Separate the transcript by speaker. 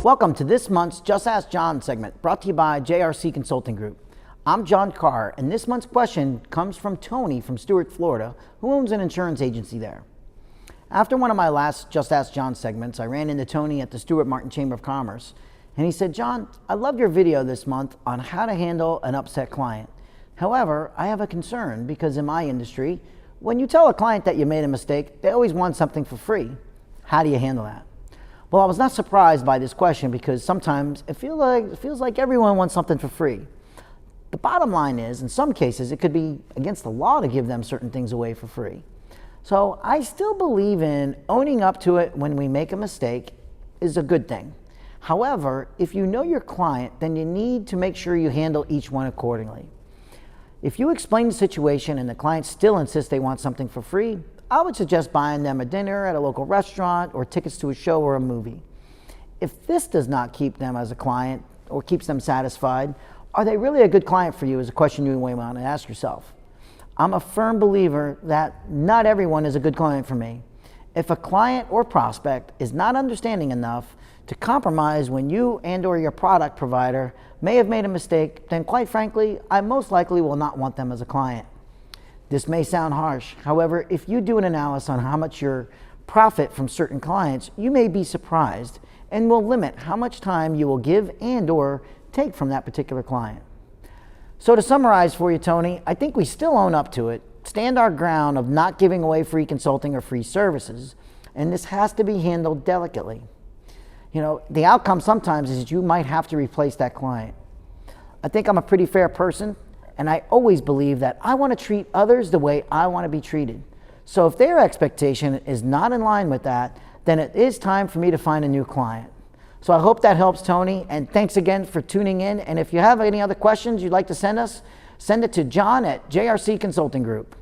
Speaker 1: Welcome to this month's Just Ask John segment, brought to you by JRC Consulting Group. I'm John Carr, and this month's question comes from Tony from Stuart, Florida, who owns an insurance agency there. After one of my last Just Ask John segments, I ran into Tony at the Stuart Martin Chamber of Commerce, and he said, "John, I loved your video this month on how to handle an upset client. However, I have a concern because in my industry, when you tell a client that you made a mistake, they always want something for free. How do you handle that?" Well, I was not surprised by this question because sometimes it feels like everyone wants something for free. The bottom line is, in some cases, it could be against the law to give them certain things away for free. So I still believe in owning up to it when we make a mistake is a good thing. However, if you know your client, then you need to make sure you handle each one accordingly. If you explain the situation and the client still insists they want something for free, I would suggest buying them a dinner at a local restaurant or tickets to a show or a movie. If this does not keep them as a client or keeps them satisfied, are they really a good client for you is a question you may want to ask yourself. I'm a firm believer that not everyone is a good client for me. If a client or prospect is not understanding enough to compromise when you and or your product provider may have made a mistake, then quite frankly, I most likely will not want them as a client. This may sound harsh. However, if you do an analysis on how much you profit from certain clients, you may be surprised and will limit how much time you will give and or take from that particular client. So to summarize for you, Tony, I think we still own up to it, stand our ground of not giving away free consulting or free services, and this has to be handled delicately. You know, the outcome sometimes is you might have to replace that client. I think I'm a pretty fair person, and I always believe that I want to treat others the way I want to be treated. So if their expectation is not in line with that, then it is time for me to find a new client. So I hope that helps, Tony, and thanks again for tuning in. And if you have any other questions you'd like to send us, send it to John at JRC Consulting Group.